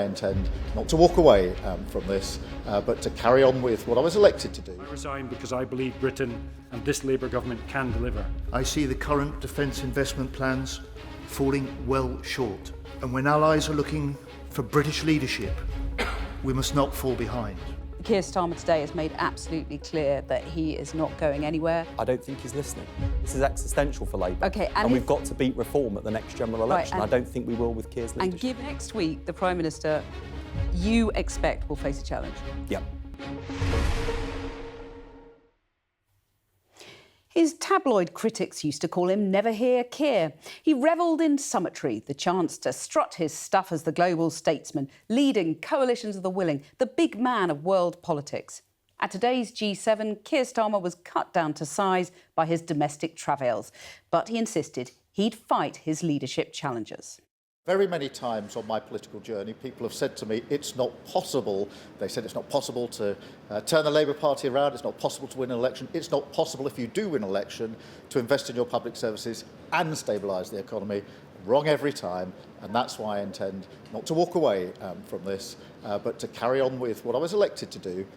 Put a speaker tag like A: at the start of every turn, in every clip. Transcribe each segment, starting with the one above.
A: intend not to walk away from this, but to carry on with what I was elected to do.
B: I resign because I believe Britain and this Labour government can deliver.
C: I see the current defence investment plans falling well short. And when allies are looking for British leadership, we must not fall behind.
D: Keir Starmer today has made absolutely clear that he is not going anywhere.
E: I don't think he's listening. This is existential for Labour.
D: Okay,
E: and we've got to beat reform at the next general election.
D: Right,
E: I don't think we will with Keir's leadership.
D: And give next week, the Prime Minister, you expect will face a challenge?
E: Yep.
D: His tabloid critics used to call him Never Hear Keir. He revelled in summitry, the chance to strut his stuff as the global statesman, leading coalitions of the willing, the big man of world politics. At today's G7, Keir Starmer was cut down to size by his domestic travails, but he insisted he'd fight his leadership challenges.
A: Very many times on my political journey, people have said to me, it's not possible. They said it's not possible to turn the Labour Party around. It's not possible to win an election. It's not possible, if you do win an election, to invest in your public services and stabilise the economy. Wrong every time. And that's why I intend not to walk away from this, but to carry on with what I was elected to do.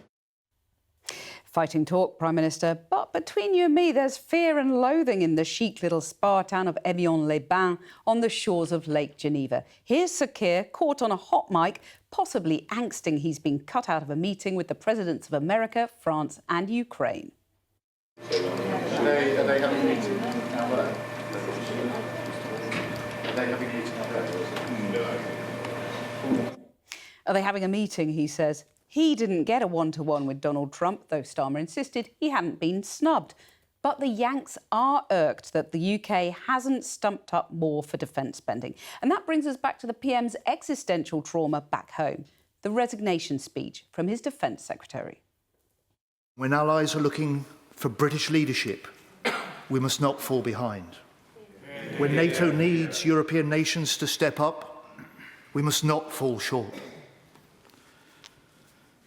D: Fighting talk, Prime Minister, but between you and me, there's fear and loathing in the chic little spa town of Evian-les-Bains on the shores of Lake Geneva. Here's Sir Keir, caught on a hot mic, possibly angsting he's been cut out of a meeting with the presidents of America, France and Ukraine.
A: Are they having a meeting out there? Are they having a meeting out there? No.
D: Are they having a meeting, he says. He didn't get a one-to-one with Donald Trump, though Starmer insisted he hadn't been snubbed. But the Yanks are irked that the UK hasn't stumped up more for defence spending. And that brings us back to the PM's existential trauma back home, the resignation speech from his Defence Secretary.
C: When allies are looking for British leadership, we must not fall behind. When NATO needs European nations to step up, we must not fall short.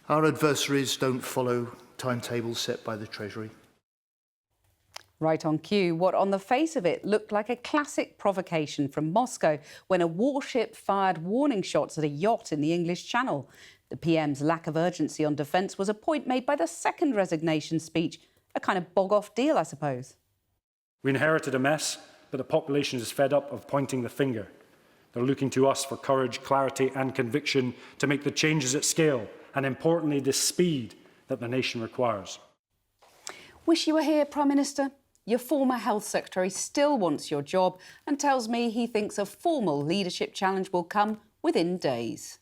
C: Our adversaries don't follow timetables set by the Treasury.
D: Right on cue, what on the face of it looked like a classic provocation from Moscow when a warship fired warning shots at a yacht in the English Channel. The PM's lack of urgency on defence was a point made by the second resignation speech, a kind of bog-off deal, I suppose.
B: We inherited a mess, but the population is fed up of pointing the finger. They're looking to us for courage, clarity and conviction to make the changes at scale and, importantly, the speed that the nation requires.
D: Wish you were here, Prime Minister. Your former Health Secretary still wants your job and tells me he thinks a formal leadership challenge will come within days.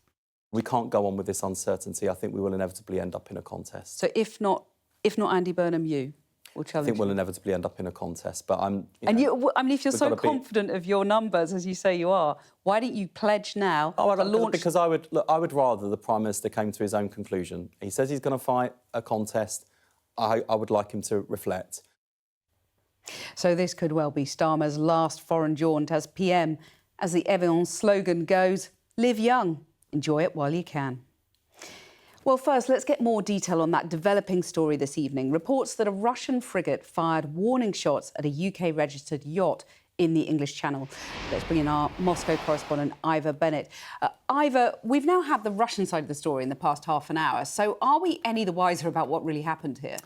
E: We can't go on with this uncertainty. I think we will inevitably end up in a contest.
D: So if not Andy Burnham, you will challenge.
E: I think we'll inevitably end up in a contest, but I'm...
D: I mean, if you're so confident of your numbers, as you say you are, why don't you pledge now to launch...
E: Because I would rather the Prime Minister came to his own conclusion. He says he's going to fight a contest. I would like him to reflect.
D: So this could well be Starmer's last foreign jaunt as PM. As the Evian slogan goes, live young, enjoy it while you can. Well, first, let's get more detail on that developing story this evening. Reports that a Russian frigate fired warning shots at a UK-registered yacht in the English Channel. Let's bring in our Moscow correspondent, Ivor Bennett. Ivor, we've now had the Russian side of the story in the past half an hour, so are we any the wiser about what really happened here?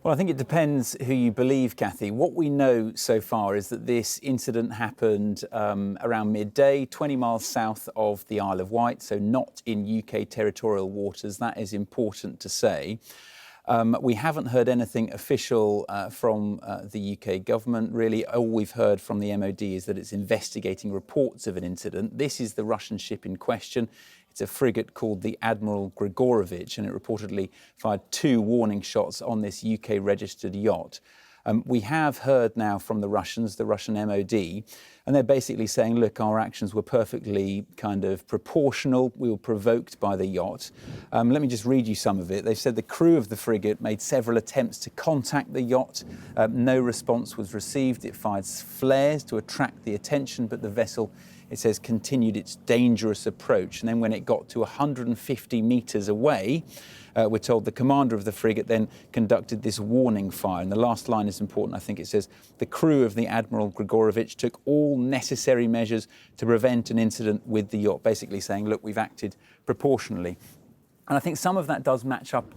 F: Well, I think it depends who you believe, Cathy. What we know so far is that this incident happened around midday, 20 miles south of the Isle of Wight, so not in UK territorial waters. That is important to say. We haven't heard anything official from the UK government. Really, all we've heard from the MOD is that it's investigating reports of an incident. This is the Russian ship in question. It's a frigate called the Admiral Grigorovich, and it reportedly fired 2 warning shots on this UK-registered yacht. We have heard now from the Russian MOD, and they're basically saying, look, our actions were perfectly kind of proportional. We were provoked by the yacht. Let me just read you some of it. They've said the crew of the frigate made several attempts to contact the yacht. No response was received. It fired flares to attract the attention, but the vessel it says continued its dangerous approach. And then when it got to 150 metres away, we're told the commander of the frigate then conducted this warning fire. And the last line is important. I think it says, the crew of the Admiral Grigorovich took all necessary measures to prevent an incident with the yacht, basically saying, look, we've acted proportionally. And I think some of that does match up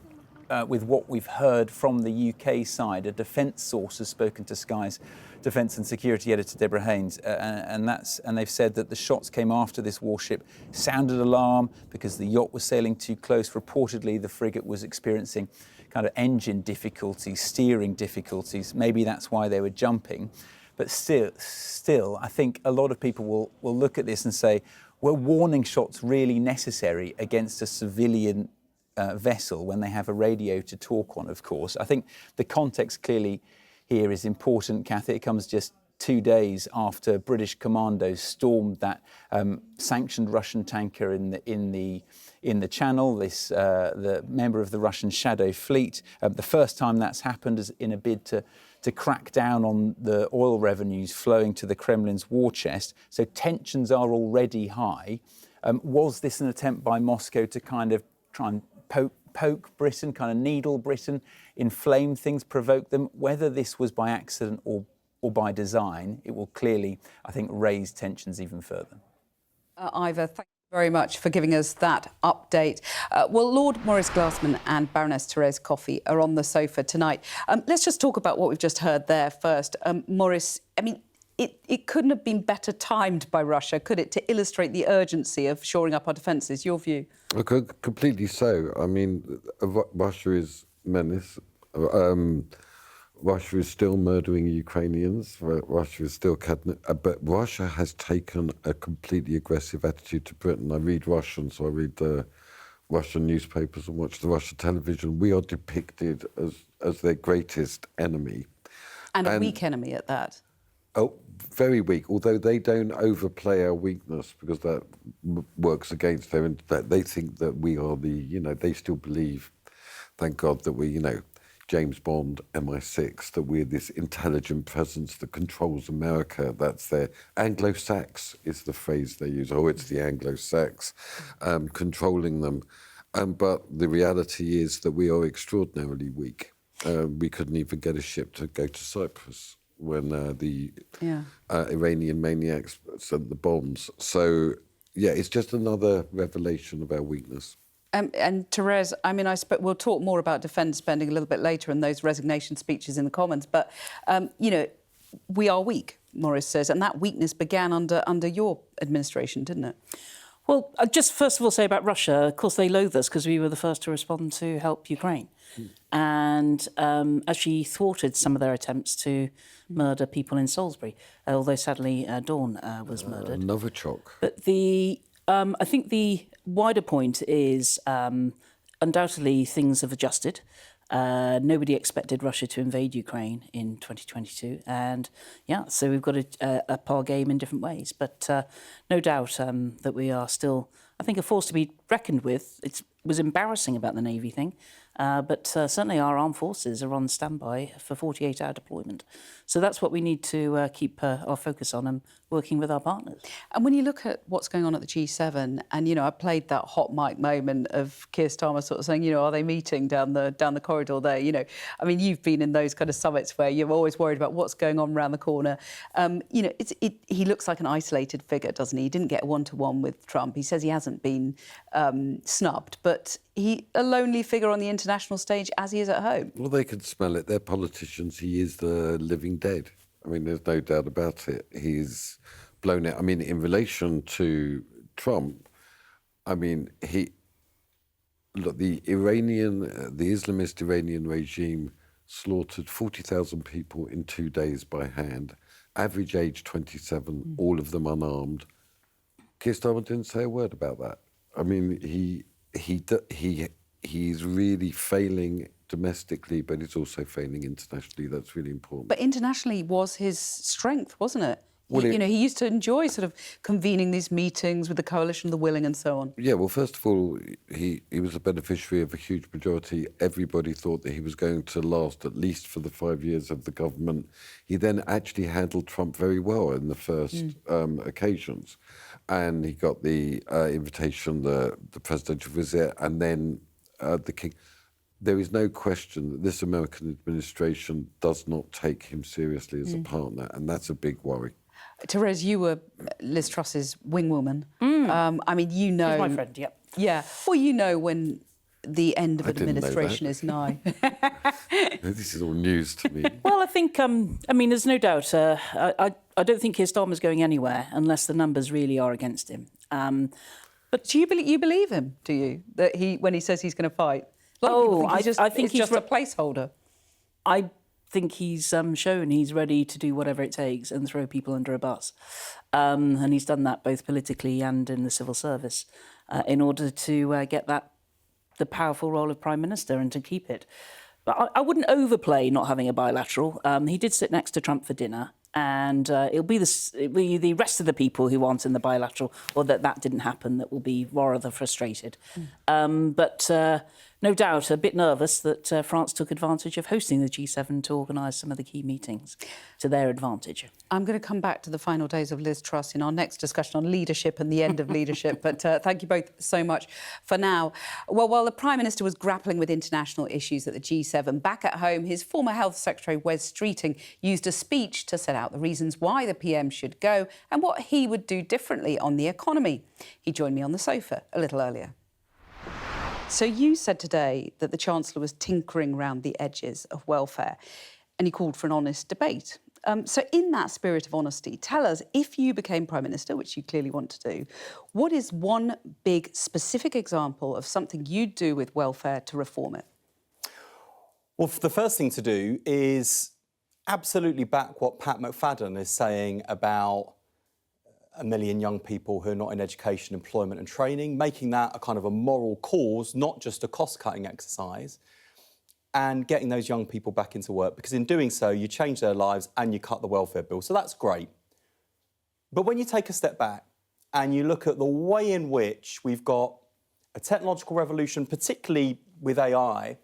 F: with what we've heard from the UK side. A defence source has spoken to Sky's Defence and Security Editor Deborah Haynes, and they've said that the shots came after this warship sounded alarm because the yacht was sailing too close. Reportedly, the frigate was experiencing kind of engine difficulties, steering difficulties. Maybe that's why they were jumping. But still, I think a lot of people will look at this and say, were warning shots really necessary against a civilian vessel when they have a radio to talk on, of course? I think the context clearly here is important, Cathy. It comes just 2 days after British commandos stormed that sanctioned Russian tanker in the Channel. The member of the Russian Shadow Fleet. The first time that's happened is in a bid to crack down on the oil revenues flowing to the Kremlin's war chest. So tensions are already high. Was this an attempt by Moscow to kind of try and poke Britain, kind of needle Britain, inflame things, provoke them? Whether this was by accident or by design, it will clearly, I think, raise tensions even further.
D: Ivor, thank you very much for giving us that update. Well, Lord Maurice Glassman and Baroness Therese Coffey are on the sofa tonight. Let's just talk about what we've just heard there first. Maurice, I mean, it couldn't have been better timed by Russia, could it, to illustrate the urgency of shoring up our defences? Your view?
G: Completely so. I mean, Russia is menace. Russia is still murdering Ukrainians. Russia is still but Russia has taken a completely aggressive attitude to Britain. I read Russian, so I read the Russian newspapers and watch the Russian television. We are depicted as their greatest enemy.
D: And a weak enemy at that.
G: Oh, very weak, although they don't overplay our weakness because that works against them. And they think that we are they still believe, thank God, that we, James Bond, MI6, that we're this intelligent presence that controls America. That's their Anglo-Sax is the phrase they use. Oh, it's the Anglo-Sax controlling them. But the reality is that we are extraordinarily weak. We couldn't even get a ship to go to Cyprus when the Iranian maniacs sent the bombs. So, yeah, it's just another revelation of our weakness.
D: And Therese, I mean, we'll talk more about defence spending a little bit later and those resignation speeches in the Commons. But, we are weak, Maurice says, and that weakness began under your administration, didn't it?
H: Well, just first of all say about Russia, of course they loathe us because we were the first to respond to help Ukraine. And actually thwarted some of their attempts to murder people in Salisbury, although sadly Dawn was murdered.
G: Novichok.
H: But I think the wider point is undoubtedly things have adjusted. Nobody expected Russia to invade Ukraine in 2022. And, so we've got a par game in different ways. But no doubt that we are still, I think, a force to be reckoned with. It was embarrassing about the Navy thing. But certainly our armed forces are on standby for 48-hour deployment. So that's what we need to keep our focus on and working with our partners.
D: And when you look at what's going on at the G7, and, I played that hot mic moment of Keir Starmer sort of saying, are they meeting down the corridor there? I mean, you've been in those kind of summits where you're always worried about what's going on around the corner. He looks like an isolated figure, doesn't he? He didn't get a one-to-one with Trump. He says he hasn't been snubbed, but a lonely figure on the international stage as he is at home.
G: Well, they can smell it. They're politicians. He is the living dead. I mean, there's no doubt about it. He's blown it. I mean, in relation to Trump, I mean, the Islamist Iranian regime slaughtered 40,000 people in 2 days by hand. Average age 27, all of them unarmed. Keir Starmer didn't say a word about that. I mean, he's really failing domestically, but he's also failing internationally. That's really important.
D: But internationally was his strength, wasn't it?
G: Well,
D: he used to enjoy sort of convening these meetings with the coalition of the willing and so on.
G: Yeah, well, first of all, he was a beneficiary of a huge majority. Everybody thought that he was going to last at least for the 5 years of the government. He then actually handled Trump very well in the first occasions. and he got the invitation, the presidential visit, and then the king. There is no question that this American administration does not take him seriously as a partner, and that's a big worry.
D: Therese, you were Liz Truss's wingwoman. I mean, you know...
H: She's my friend, yep.
D: Yeah. Well, you know when the end of
G: I
D: an
G: didn't know
D: administration
G: that.
D: is nigh.
G: This is all news to me.
H: Well, I think, I mean, there's no doubt. I don't think Keir Starmer's going anywhere unless the numbers really are against him.
D: But do you believe him? Do you that when he says he's going to fight?
H: I think
D: he's
H: he's
D: just a placeholder.
H: I think he's shown he's ready to do whatever it takes and throw people under a bus, and he's done that both politically and in the civil service in order to get the powerful role of Prime Minister and to keep it. But I wouldn't overplay not having a bilateral. He did sit next to Trump for dinner, and it'll be the rest of the people who aren't in the bilateral, or that didn't happen, that will be rather frustrated. But no doubt a bit nervous that France took advantage of hosting the G7 to organise some of the key meetings to their advantage.
D: I'm going to come back to the final days of Liz Truss in our next discussion on leadership and the end of leadership, but thank you both so much for now. Well, while the Prime Minister was grappling with international issues at the G7, back at home, his former Health Secretary, Wes Streeting, used a speech to set out the reasons why the PM should go and what he would do differently on the economy. He joined me on the sofa a little earlier. So you said today that the Chancellor was tinkering around the edges of welfare and he called for an honest debate. So in that spirit of honesty, tell us, if you became Prime Minister, which you clearly want to do, what is one big specific example of something you'd do with welfare to reform it?
E: Well, the first thing to do is absolutely back what Pat McFadden is saying about 1 million young people who are not in education, employment and training, making that a kind of a moral cause, not just a cost-cutting exercise, and getting those young people back into work, because in doing so, you change their lives and you cut the welfare bill. So that's great. But when you take a step back and you look at the way in which we've got a technological revolution, particularly with AI,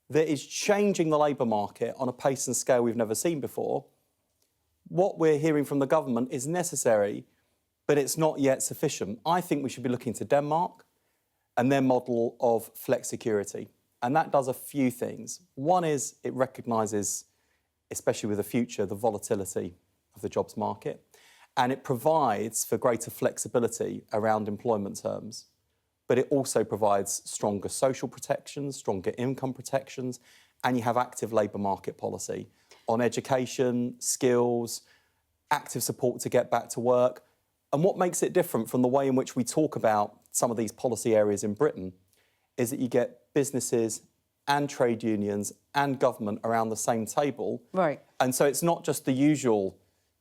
E: that is changing the labour market on a pace and scale we've never seen before, what we're hearing from the government is necessary, but it's not yet sufficient. I think we should be looking to Denmark and their model of flexicurity. And that does a few things. One is it recognises, especially with the future, the volatility of the jobs market. And it provides for greater flexibility around employment terms. But it also provides stronger social protections, stronger income protections, and you have active labour market policy on education, skills, active support to get back to work. And what makes it different from the way in which we talk about some of these policy areas in Britain is that you get businesses and trade unions and government around the same table.
D: Right. And
E: so it's not just the usual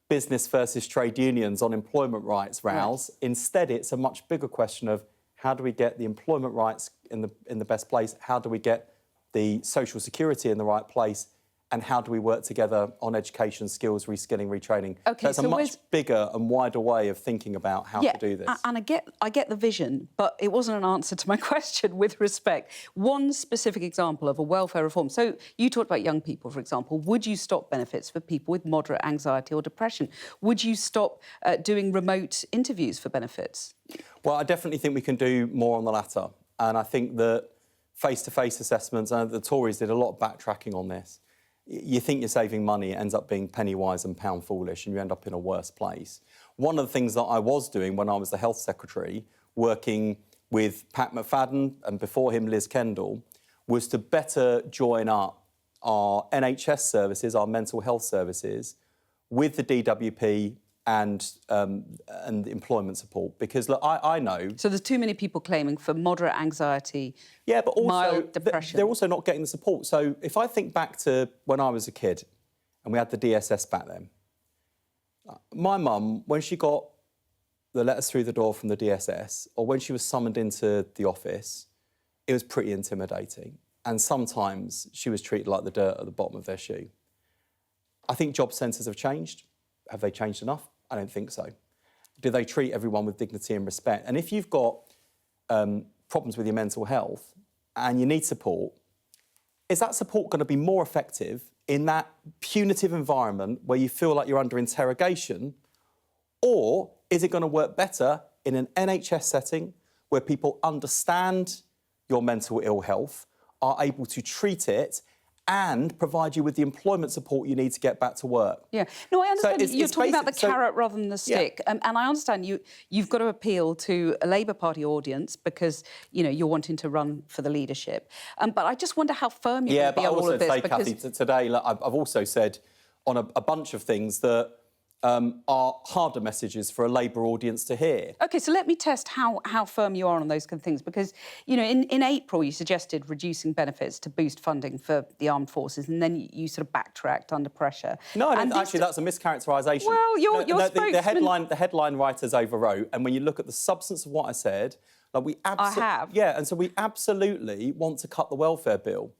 E: business versus trade unions on employment rights rows. Right. Instead, it's a much bigger question of how do we get the employment rights in the best place? How do we get the social security in the right place? And how do we work together on education, skills, reskilling, retraining? Okay, so it's a much bigger and wider way of thinking about how to do this.
D: And I get the vision, but it wasn't an answer to my question with respect. One specific example of a welfare reform. So you talked about young people, for example. Would you stop benefits for people with moderate anxiety or depression? Would you stop doing remote interviews for benefits?
E: Well, I definitely think we can do more on the latter. And I think that face-to-face assessments, and the Tories did a lot of backtracking on this. You think you're saving money, it ends up being penny wise and pound foolish, and you end up in a worse place. One of the things that I was doing when I was the Health Secretary, working with Pat McFadden and before him Liz Kendall, was to better join up our NHS services, our mental health services, with the DWP and employment support. Because look, I know...
D: So there's too many people claiming for moderate anxiety,
E: yeah, but also
D: mild depression.
E: They're also not getting the support. So if I think back to when I was a kid and we had the DSS back then, my mum, when she got the letters through the door from the DSS or when she was summoned into the office, it was pretty intimidating. And sometimes she was treated like the dirt at the bottom of their shoe. I think job centres have changed. Have they changed enough? I don't think so. Do they treat everyone with dignity and respect? And if you've got problems with your mental health and you need support, is that support going to be more effective in that punitive environment where you feel like you're under interrogation, or is it going to work better in an NHS setting where people understand your mental ill health, are able to treat it and provide you with the employment support you need to get back to work.
D: Yeah. No, I understand you're talking about the
E: so-
D: carrot rather than the stick.
E: Yeah.
D: And I understand you've got to appeal to a Labour Party audience because, you're wanting to run for the leadership. But I just wonder how firm you're going to be on all of this.
E: Yeah, but I also say, Cathy, today, look, I've also said on a bunch of things that are harder messages for a Labour audience to hear.
D: OK, so let me test how firm you are on those kind of things, because, in April you suggested reducing benefits to boost funding for the armed forces, and then you sort of backtracked under pressure.
E: No, actually, that's a mischaracterisation.
D: Well, your spokesman...
E: The headline writers overwrote, and when you look at the substance of what I said, like
D: I have.
E: Yeah, and so we absolutely want to cut the welfare bill.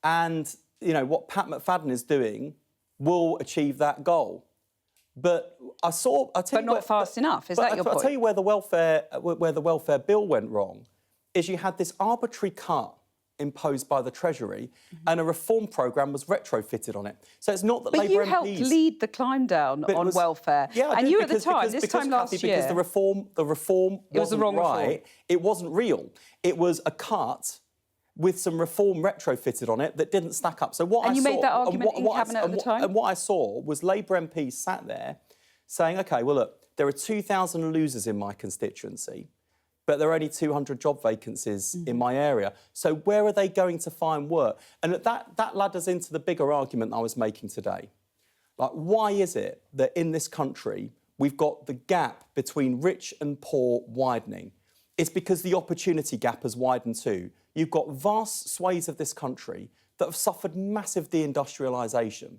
E: And, what Pat McFadden is doing will achieve that goal. But
D: But not fast enough. Is that your point?
E: I'll tell you where the welfare bill went wrong. Is you had this arbitrary cut imposed by the Treasury, and a reform programme was retrofitted on it. So it's not that Labour MPs...
D: But you helped lead the climb down on welfare.
E: Yeah, I
D: and
E: did,
D: you
E: because,
D: at the time,
E: because,
D: this time last
E: Cathy,
D: year...
E: Because the reform
D: it was the wrong
E: right.
D: reform.
E: It wasn't real. It was a cut with some reform retrofitted on it that didn't stack up. So what
D: and
E: I
D: you
E: saw,
D: made that argument in
E: what
D: Cabinet at the time?
E: And what I saw was Labour MPs sat there saying, OK, well, look, there are 2,000 losers in my constituency, but there are only 200 job vacancies in my area. So where are they going to find work? And that ladders into the bigger argument I was making today. Like, why is it that in this country we've got the gap between rich and poor widening? It's because the opportunity gap has widened too. You've got vast swathes of this country that have suffered massive deindustrialisation,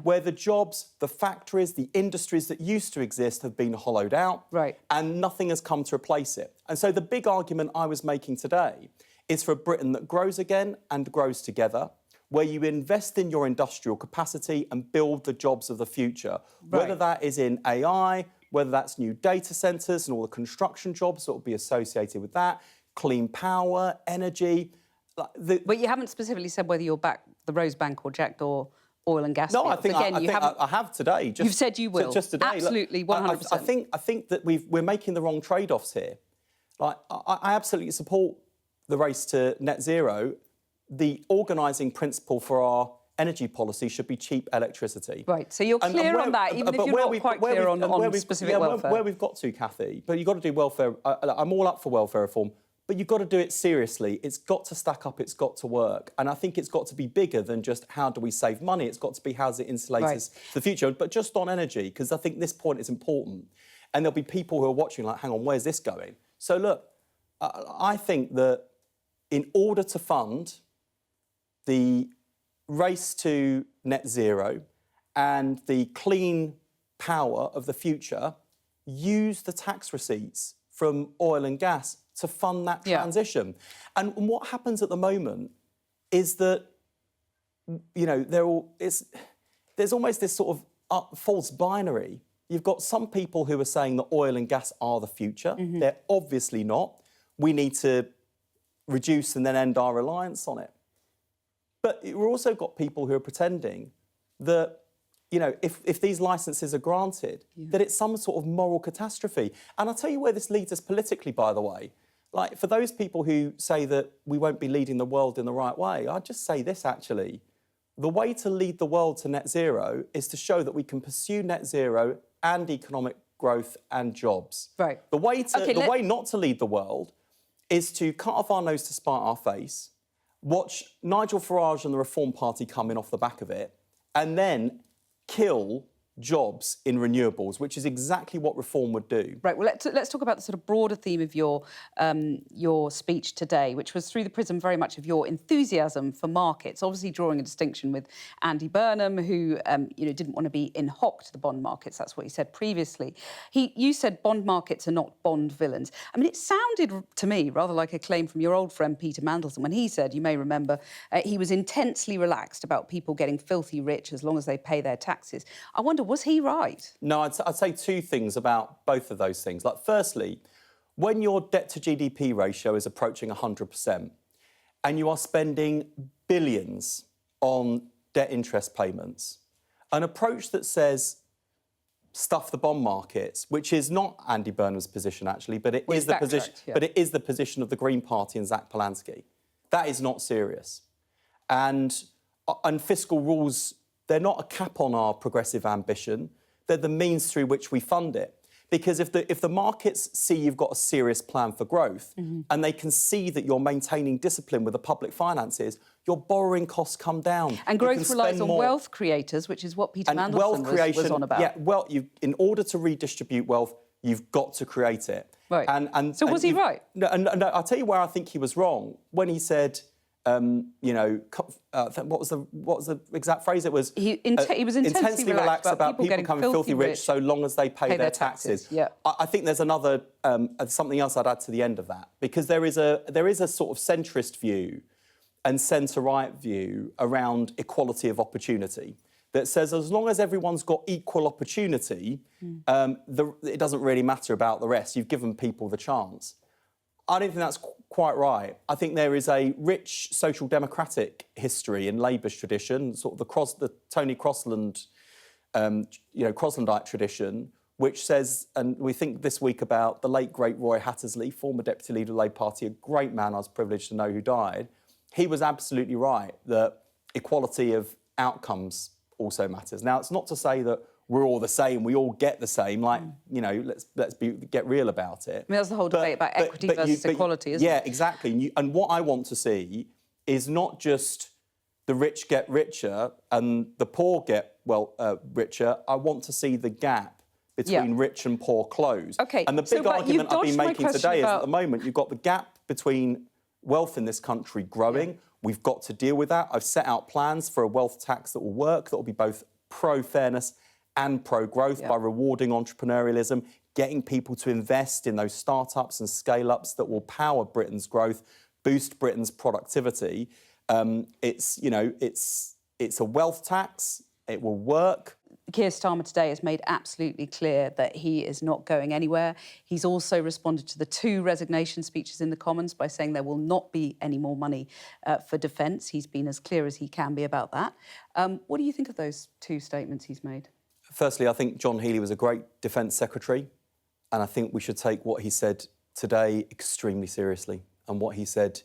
E: where the jobs, the factories, the industries that used to exist have been hollowed out, and nothing has come to replace it. And so the big argument I was making today is for a Britain that grows again and grows together, where you invest in your industrial capacity and build the jobs of the future, whether that is in AI, whether that's new data centres and all the construction jobs that will be associated with that, clean power, energy.
D: But you haven't specifically said whether you'll back the Rosebank or jackdaw oil and gas fields.
E: I have today.
D: You've said you will.
E: Just today.
D: Absolutely, 100%.
E: I think that we're making the wrong trade-offs here. Like, I absolutely support the race to net zero. The organising principle for our energy policy should be cheap electricity.
D: Right, so you're clear on that, even if you're not quite clear on specific welfare.
E: Where we've got to, Cathy, but you've got to do welfare. I'm all up for welfare reform, but you've got to do it seriously. It's got to stack up, it's got to work. And I think it's got to be bigger than just how do we save money. It's got to be how does it insulate us for the future. But just on energy, because I think this point is important. And there'll be people who are watching like, hang on, where's this going? So look, I think that in order to fund the race to net zero and the clean power of the future, use the tax receipts from oil and gas to fund that transition. And what happens at the moment is that, there's almost this sort of false binary. You've got some people who are saying that oil and gas are the future. They're obviously not. We need to reduce and then end our reliance on it. But we've also got people who are pretending that, if these licences are granted, that it's some sort of moral catastrophe. And I'll tell you where this leads us politically, by the way. Like, for those people who say that we won't be leading the world in the right way, I'd just say this, actually. The way to lead the world to net zero is to show that we can pursue net zero and economic growth and jobs.
D: Right.
E: The way not to lead the world is to cut off our nose to spite our face, watch Nigel Farage and the Reform Party come in off the back of it, and then kill jobs in renewables, which is exactly what reform would do.
D: Right, well, let's talk about the sort of broader theme of your speech today, which was through the prism very much of your enthusiasm for markets, obviously drawing a distinction with Andy Burnham, who didn't want to be in hock to the bond markets. That's what he said previously. You said bond markets are not bond villains. I mean, it sounded to me rather like a claim from your old friend Peter Mandelson when he said, you may remember, he was intensely relaxed about people getting filthy rich as long as they pay their taxes. I wonder, was he right?
E: No, I'd say two things about both of those things. Like, firstly, when your debt to GDP ratio is approaching 100% and you are spending billions on debt interest payments, an approach that says stuff the bond markets, which is not Andy Burnham's position actually, but it
D: Well,
E: is the position.
D: yeah.
E: But it is the position of the Green Party and Zach Polanski. That is not serious, and fiscal rules, they're not a cap on our progressive ambition. They're the means through which we fund it. Because if the markets see you've got a serious plan for growth and they can see that you're maintaining discipline with the public finances, your borrowing costs come down.
D: And growth relies on wealth creators, which is what Peter Mandelson was on about.
E: Yeah, well, in order to redistribute wealth, you've got to create it.
D: Right. So was he right?
E: No, I'll tell you where I think he was wrong. When he said, what was the exact phrase? It was
D: he was intensely relaxed about people
E: becoming filthy rich so long as they pay their taxes.
D: Yeah.
E: I think there's another something else I'd add to the end of that, because there is a sort of centrist view and centre-right view around equality of opportunity that says as long as everyone's got equal opportunity, it doesn't really matter about the rest. You've given people the chance. I don't think that's quite right. I think there is a rich social democratic history in Labour's tradition, sort of the Tony Crossland, Crosslandite tradition, which says, and we think this week about the late great Roy Hattersley, former deputy leader of the Labour Party, a great man I was privileged to know who died. He was absolutely right that equality of outcomes also matters. Now, it's not to say that we're all the same, we all get the same, let's get real about it.
D: I mean, that's the whole debate about equity versus equality, isn't it?
E: Yeah, exactly. And what I want to see is not just the rich get richer and the poor get, richer. I want to see the gap between rich and poor close.
D: Okay.
E: And the big argument I've been making today is at the moment you've got the gap between wealth in this country growing. Yeah. We've got to deal with that. I've set out plans for a wealth tax that will work, that will be both pro-fairness and pro-growth by rewarding entrepreneurialism, getting people to invest in those startups and scale-ups that will power Britain's growth, boost Britain's productivity. It's a wealth tax. It will work.
D: Keir Starmer today has made absolutely clear that he is not going anywhere. He's also responded to the 2 resignation speeches in the Commons by saying there will not be any more money for defence. He's been as clear as he can be about that. What do you think of those 2 statements he's made?
E: Firstly, I think John Healey was a great Defence Secretary, and I think we should take what he said today extremely seriously and what he said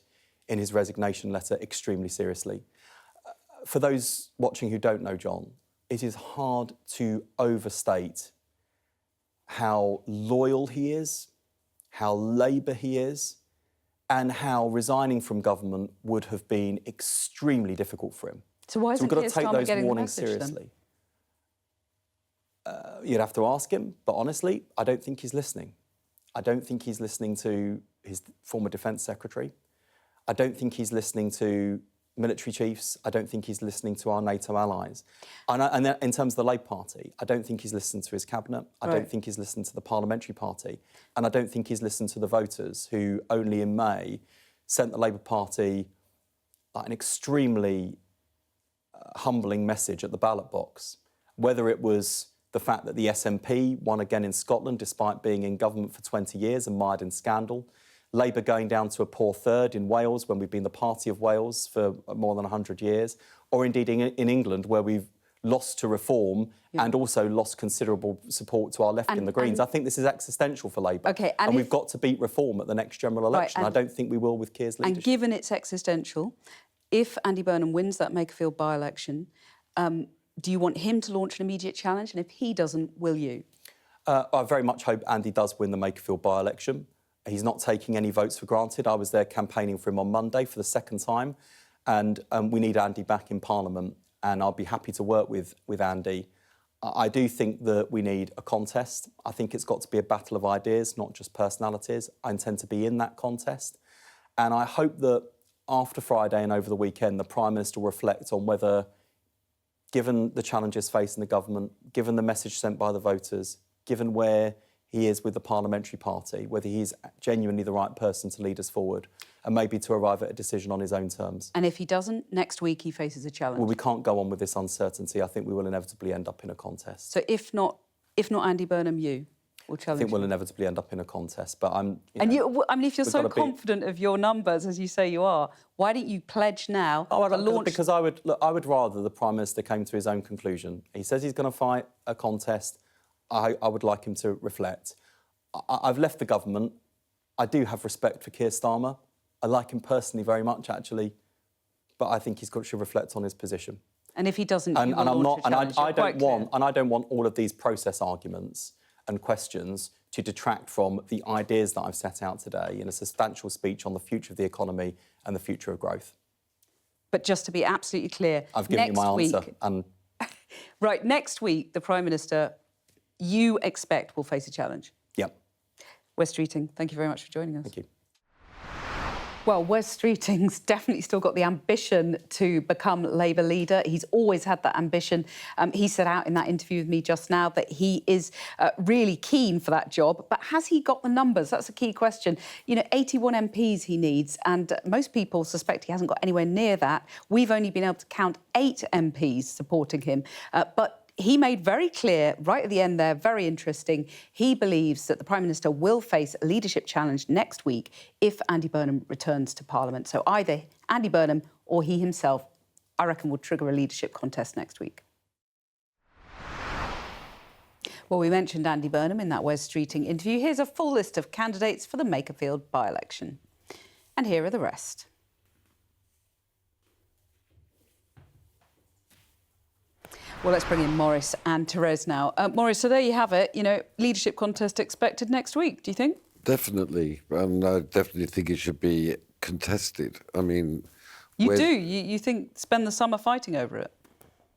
E: in his resignation letter extremely seriously. For those watching who don't know John, it is hard to overstate how loyal he is, how Labour he is, and how resigning from government would have been extremely difficult for him.
D: So why isn't
E: we've got to take those
D: getting
E: warnings
D: the message,
E: seriously. You'd have to ask him, but honestly, I don't think he's listening. I don't think he's listening to his former Defence Secretary. I don't think he's listening to military chiefs. I don't think he's listening to our NATO allies. And in terms of the Labour Party, I don't think he's listened to his cabinet. I don't think he's listened to the parliamentary party. And I don't think he's listened to the voters who only in May sent the Labour Party an extremely humbling message at the ballot box. Whether it was the fact that the SNP won again in Scotland despite being in government for 20 years and mired in scandal, Labour going down to a poor third in Wales when we've been the party of Wales for more than 100 years, or indeed in England where we've lost to reform and also lost considerable support to our left in the Greens. I think this is existential for Labour.
D: Okay,
E: and we've got to beat reform at the next general election. I don't think we will with Keir's leadership.
D: And given it's existential, if Andy Burnham wins that Makerfield by-election, do you want him to launch an immediate challenge? And if he doesn't, will you?
E: I very much hope Andy does win the Makerfield by-election. He's not taking any votes for granted. I was there campaigning for him on Monday for the 2nd time, and we need Andy back in Parliament, and I'll be happy to work with Andy. I do think that we need a contest. I think it's got to be a battle of ideas, not just personalities. I intend to be in that contest, and I hope that after Friday and over the weekend, the Prime Minister will reflect on whether, given the challenges facing the government, given the message sent by the voters, given where he is with the parliamentary party, whether he's genuinely the right person to lead us forward and maybe to arrive at a decision on his own terms.
D: And if he doesn't, next week he faces a challenge.
E: Well, we can't go on with this uncertainty. I think we will inevitably end up in a contest.
D: So if not Andy Burnham, you will challenge
E: I think we'll
D: him.
E: inevitably end up in a contest, but I'm...
D: I mean, if you're so confident of your numbers, as you say you are, why don't you pledge now to launch...
E: Because I would rather the Prime Minister came to his own conclusion. He says he's going to fight a contest. I would like him to reflect. I've left the government. I do have respect for Keir Starmer. I like him personally very much, actually, but I think should reflect on his position.
D: And if he doesn't,
E: and
D: you will launch a challenge.
E: I don't want all of these process arguments and questions to detract from the ideas that I've set out today in a substantial speech on the future of the economy and the future of growth.
D: But just to be absolutely clear,
E: I've given you my answer. And
D: right, next week, the Prime Minister, you expect, will face a challenge.
E: Yep.
D: Wes Streeting, thank you very much for joining us.
E: Thank you.
D: Well, Wes Streeting's definitely still got the ambition to become Labour leader. He's always had that ambition. He set out in that interview with me just now that he is really keen for that job. But has he got the numbers? That's a key question. You know, 81 MPs he needs, and most people suspect he hasn't got anywhere near that. We've only been able to count 8 MPs supporting him. But he made very clear, right at the end there, very interesting, he believes that the Prime Minister will face a leadership challenge next week if Andy Burnham returns to Parliament. So either Andy Burnham or he himself, I reckon, will trigger a leadership contest next week. Well, we mentioned Andy Burnham in that Wes Streeting interview. Here's a full list of candidates for the Makerfield by-election. And here are the rest. Well, let's bring in Maurice and Therese now. Maurice, so there you have it. You know, leadership contest expected next week, do you think?
G: Definitely. And I definitely think it should be contested. I mean...
D: You do? You think spend the summer fighting over it?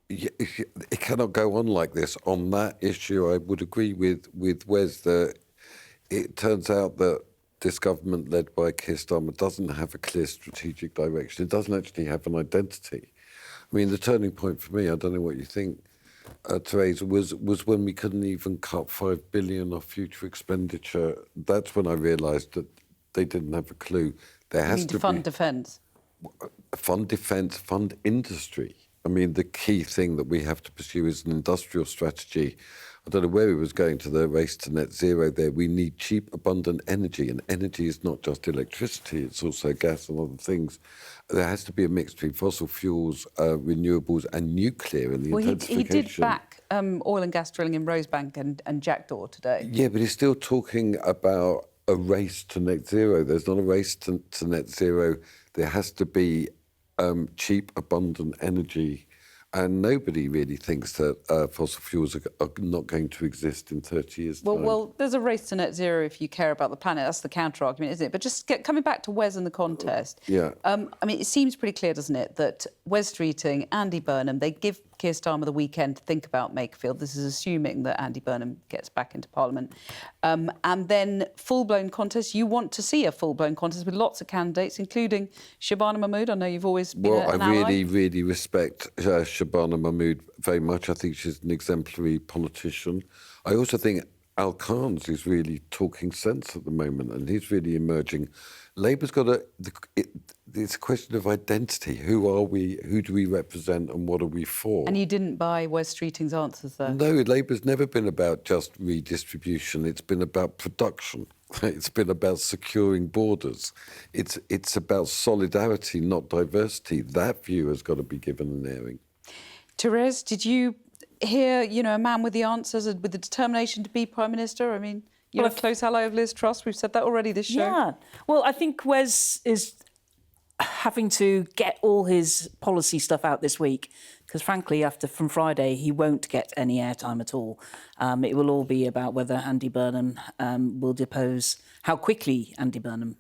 G: It cannot go on like this. On that issue, I would agree with Wes that it turns out that this government led by Keir Starmer doesn't have a clear strategic direction. It doesn't actually have an identity. I mean, the turning point for me, I don't know what you think, Therese, was when we couldn't even cut $5 billion of future expenditure. That's when I realised that they didn't have a clue. There has to
D: fund defence.
G: Fund defence, fund industry. I mean, the key thing that we have to pursue is an industrial strategy. I don't know where he was going to the race to net zero there. We need cheap, abundant energy, and energy is not just electricity, it's also gas and other things. There has to be a mix between fossil fuels, renewables and nuclear in the intensification.
D: He did back oil and gas drilling in Rosebank and Jackdaw today.
G: Yeah, but he's still talking about a race to net zero. There's not a race to net zero. There has to be cheap, abundant energy. And nobody really thinks that fossil fuels are not going to exist in 30 years' time.
D: Well, there's a race to net zero if you care about the planet. That's the counter-argument, isn't it? But just coming back to Wes and the contest.
G: Yeah.
D: I mean, it seems pretty clear, doesn't it, that Wes Streeting, Andy Burnham, they give Keir Starmer the weekend to think about Makerfield. This is assuming that Andy Burnham gets back into Parliament. And then full-blown contest. You want to see a full-blown contest with lots of candidates, including Shabana Mahmood. I know you've always been an ally.
G: I really respect Shabana Mahmood very much. I think she's an exemplary politician. I also think Al Khan's is really talking sense at the moment, and he's really emerging. Labour's got it's a question of identity. Who are we? Who do we represent? And what are we for?
D: And you didn't buy Wes Streeting's answers there?
G: No, Labour's never been about just redistribution. It's been about production. It's been about securing borders. It's about solidarity, not diversity. That view has got to be given an airing.
D: Therese, did you hear, a man with the answers, with the determination to be Prime Minister? I mean, you're a close ally of Liz Truss. We've said that already this show.
H: Yeah. Well, I think Wes is having to get all his policy stuff out this week because, frankly, from Friday, he won't get any airtime at all. It will all be about whether Andy Burnham will depose, how quickly Andy Burnham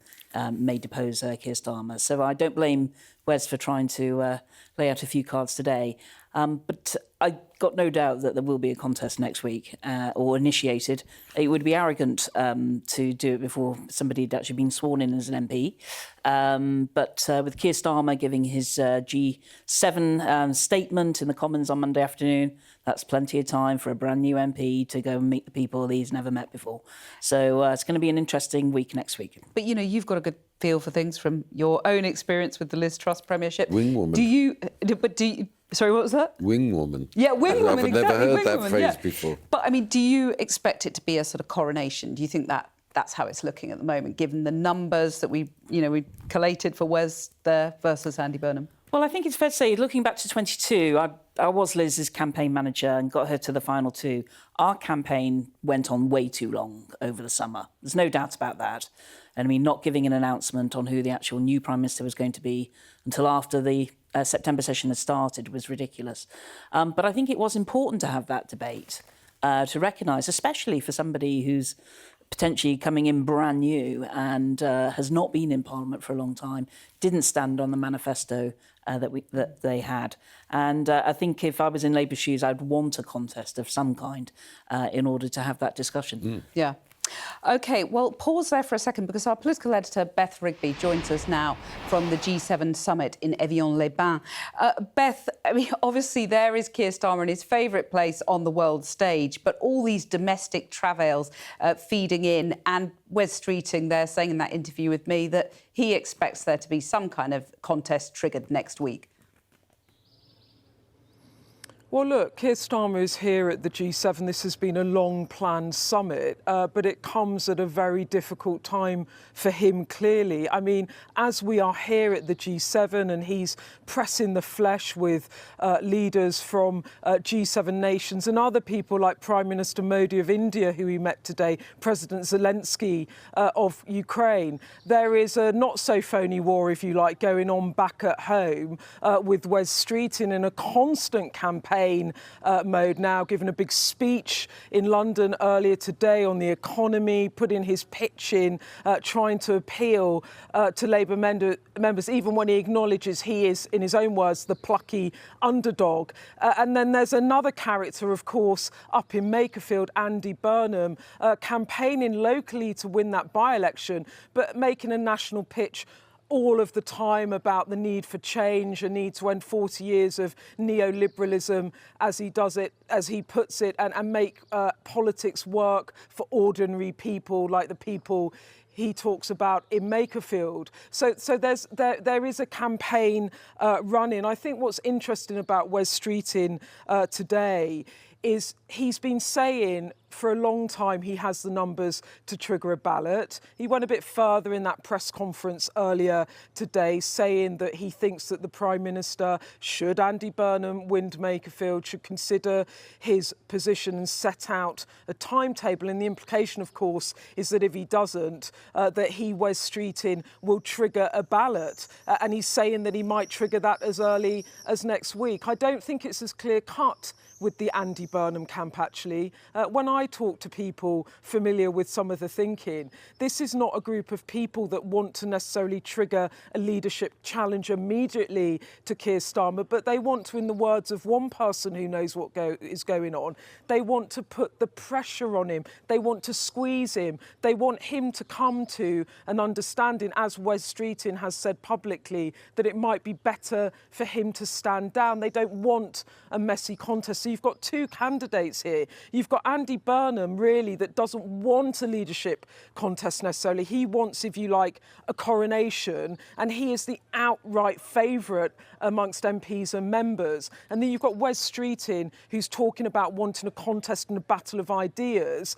H: may depose Keir Starmer. So I don't blame Wes for trying to lay out a few cards today. But I got no doubt that there will be a contest next week or initiated. It would be arrogant to do it before somebody had actually been sworn in as an MP. But with Keir Starmer giving his G7 statement in the Commons on Monday afternoon, that's plenty of time for a brand new MP to go and meet the people he's never met before. So it's going to be an interesting week next week.
D: But, you've got a good feel for things from your own experience with the Liz Truss premiership.
G: Wingwoman.
D: Sorry, what was that?
G: Wingwoman.
D: Yeah, wingwoman,
G: I've never heard that phrase before.
D: But, I mean, do you expect it to be a sort of coronation? Do you think that's how it's looking at the moment, given the numbers that we collated for Wes there versus Andy Burnham?
H: Well, I think it's fair to say, looking back to 22, I was Liz's campaign manager and got her to the final two. Our campaign went on way too long over the summer. There's no doubt about that. And I mean, not giving an announcement on who the actual new Prime Minister was going to be until after the September session had started was ridiculous. But I think it was important to have that debate, to recognise, especially for somebody who's potentially coming in brand new and has not been in Parliament for a long time, didn't stand on the manifesto that they had. And I think if I was in Labour's shoes, I'd want a contest of some kind in order to have that discussion.
D: Yeah. OK, well, pause there for a second because our political editor, Beth Rigby, joins us now from the G7 summit in Evian-les-Bains. Beth, I mean, obviously there is Keir Starmer in his favourite place on the world stage, but all these domestic travails feeding in, and Wes Streeting there saying in that interview with me that he expects there to be some kind of contest triggered next week.
I: Well, look, Keir Starmer is here at the G7. This has been a long-planned summit, but it comes at a very difficult time for him, clearly. I mean, as we are here at the G7 and he's pressing the flesh with leaders from G7 nations and other people like Prime Minister Modi of India, who he met today, President Zelensky of Ukraine, there is a not-so-phony war, if you like, going on back at home with Wes Streeting in a constant campaign mode now, given a big speech in London earlier today on the economy, putting his pitch in, trying to appeal to Labour members, even when he acknowledges he is, in his own words, the plucky underdog. And then there's another character, of course, up in Makerfield, Andy Burnham, campaigning locally to win that by-election, but making a national pitch all of the time about the need for change, a need to end 40 years of neoliberalism, as he does it, as he puts it, and make politics work for ordinary people like the people he talks about in Makerfield. So there is a campaign running. I think what's interesting about Wes Streeting today is he's been saying for a long time he has the numbers to trigger a ballot. He went a bit further in that press conference earlier today, saying that he thinks that the Prime Minister, should Andy Burnham win Makerfield, should consider his position and set out a timetable. And the implication, of course, is that if he doesn't, that he, Wes Streeting, will trigger a ballot. And he's saying that he might trigger that as early as next week. I don't think it's as clear-cut with the Andy Burnham camp, actually. When I talk to people familiar with some of the thinking, this is not a group of people that want to necessarily trigger a leadership challenge immediately to Keir Starmer, but they want to, in the words of one person who knows what is going on, they want to put the pressure on him. They want to squeeze him. They want him to come to an understanding, as Wes Streeting has said publicly, that it might be better for him to stand down. They don't want a messy contest. So you've got two candidates here. You've got Andy Burnham, really, that doesn't want a leadership contest necessarily. He wants, if you like, a coronation, and he is the outright favourite amongst MPs and members. And then you've got Wes Streeting, who's talking about wanting a contest and a battle of ideas,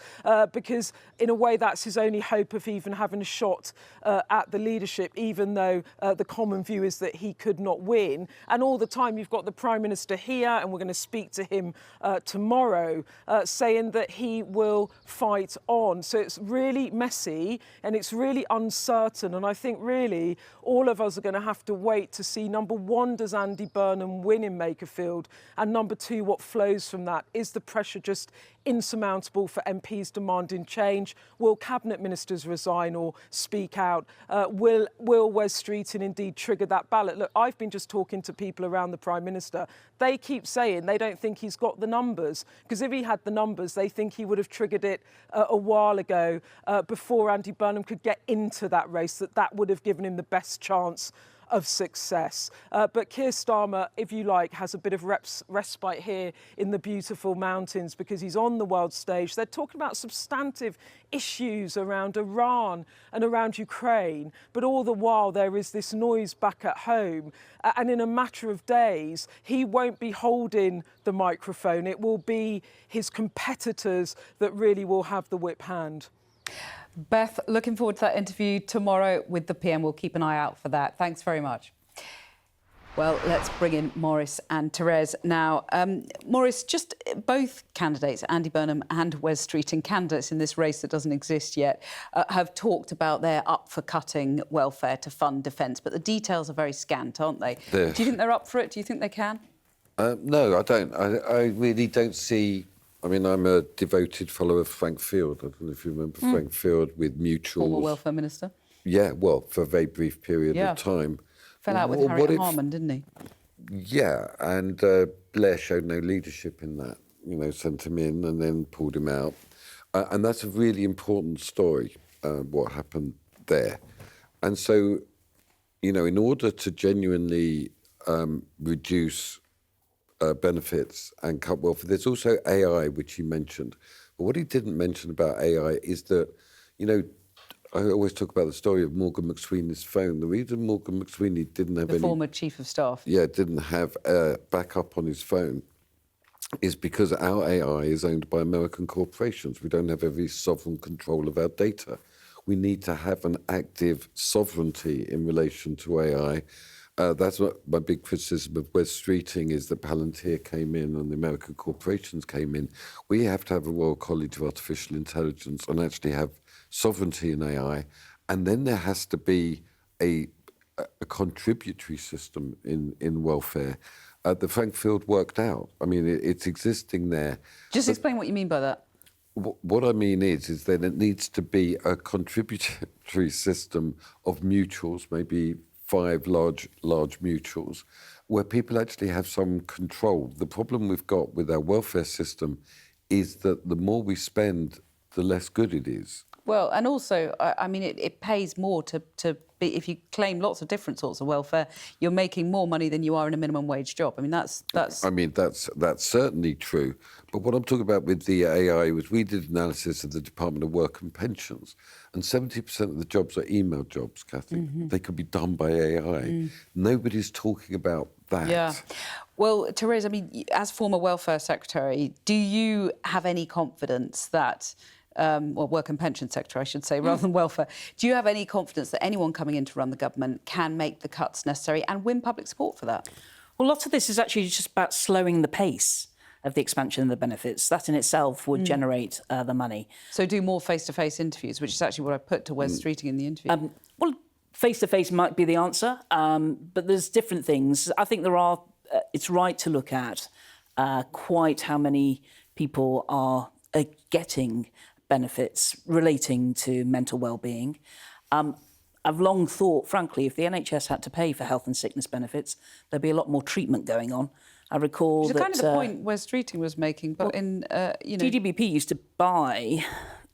I: because in a way that's his only hope of even having a shot at the leadership, even though the common view is that he could not win. And all the time you've got the Prime Minister here, and we're going to speak to him tomorrow, saying that he will fight on. So it's really messy and it's really uncertain. And I think really all of us are going to have to wait to see, number one, does Andy Burnham win in Makerfield? And number two, what flows from that? Is the pressure just insurmountable for MPs demanding change? Will cabinet ministers resign or speak out? Will Wes Streeting indeed trigger that ballot? Look, I've been just talking to people around the Prime Minister. They keep saying they don't think he's got the numbers, because if he had the numbers, they think he would have triggered it a while ago, before Andy Burnham could get into that race, that would have given him the best chance of success. But Keir Starmer, if you like, has a bit of respite here in the beautiful mountains because he's on the world stage. They're talking about substantive issues around Iran and around Ukraine, but all the while there is this noise back at home. And in a matter of days, he won't be holding the microphone. It will be his competitors that really will have the whip hand.
D: Beth, looking forward to that interview tomorrow with the PM. We'll keep an eye out for that. Thanks very much. Well, let's bring in Maurice and Therese now. Maurice, just both candidates, Andy Burnham and Wes Streeting, candidates in this race that doesn't exist yet, have talked about they're up for cutting welfare to fund defence, but the details are very scant, aren't they? Do you think they're up for it? Do you think they can?
G: No, I don't. I really don't see... I mean, I'm a devoted follower of Frank Field. I don't know if you remember Frank Field with mutuals.
D: Former welfare minister.
G: Yeah, well, for a very brief period of time.
D: Fell out with Harriet Harman, didn't he?
G: Yeah, and Blair showed no leadership in that. You know, sent him in and then pulled him out. And that's a really important story, what happened there. And so, you know, in order to genuinely reduce benefits and cut welfare, there's also AI, which he mentioned. But what he didn't mention about AI is that, you know, I always talk about the story of Morgan McSweeney's phone. The reason Morgan McSweeney didn't have
D: the former chief of staff.
G: Yeah, didn't have backup on his phone is because our AI is owned by American corporations. We don't have every sovereign control of our data. We need to have an active sovereignty in relation to AI. That's what my big criticism of Wes Streeting is, that Palantir came in and the American corporations came in. We have to have a Royal College of Artificial Intelligence and actually have sovereignty in AI, and then there has to be a contributory system in welfare. The Frank Field worked out. I mean, it's existing there.
D: Just explain what you mean by that.
G: What I mean is that it needs to be a contributory system of mutuals, maybe 5 large mutuals, where people actually have some control. The problem we've got with our welfare system is that the more we spend, the less good it is.
D: Well, and also, I mean, it pays more to be... If you claim lots of different sorts of welfare, you're making more money than you are in a minimum wage job. I mean, that's...
G: I mean, that's certainly true. But what I'm talking about with the AI was we did analysis of the Department of Work and Pensions, and 70% of the jobs are email jobs, Cathy. Mm-hmm. They could be done by AI. Nobody's talking about that.
D: Yeah. Well, Therese, I mean, as former welfare secretary, do you have any confidence that... well, Work and Pension Secretary, I should say, rather than welfare. Do you have any confidence that anyone coming in to run the government can make the cuts necessary and win public support for that?
H: Well, lots of this is actually just about slowing the pace of the expansion of the benefits. That in itself would generate the money.
D: So do more face-to-face interviews, which is actually what I put to Wes Streeting in the interview.
H: Well, face-to-face might be the answer, but there's different things. I think there are... it's right to look at quite how many people are getting benefits relating to mental well-being. I've long thought, frankly, if the NHS had to pay for health and sickness benefits, there'd be a lot more treatment going on. I recall
D: which is kind of the point Wes Streeting was making, but in, you know...
H: DDBP used to buy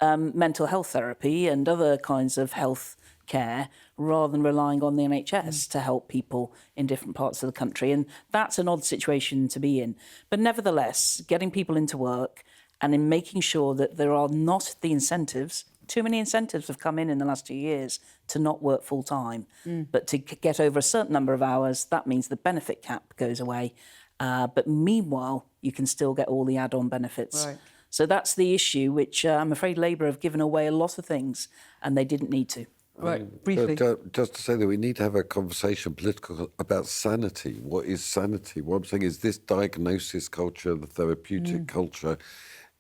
H: mental health therapy and other kinds of health care rather than relying on the NHS to help people in different parts of the country. And that's an odd situation to be in. But nevertheless, getting people into work and in making sure that there are not the incentives, too many incentives have come in the last 2 years to not work full-time, but to get over a certain number of hours, that means the benefit cap goes away. But meanwhile, you can still get all the add-on benefits. Right. So that's the issue, which I'm afraid Labour have given away a lot of things, and they didn't need to.
D: Right, briefly.
G: Just to say that we need to have a conversation political about sanity. What is sanity? What I'm saying is this diagnosis culture, the therapeutic culture,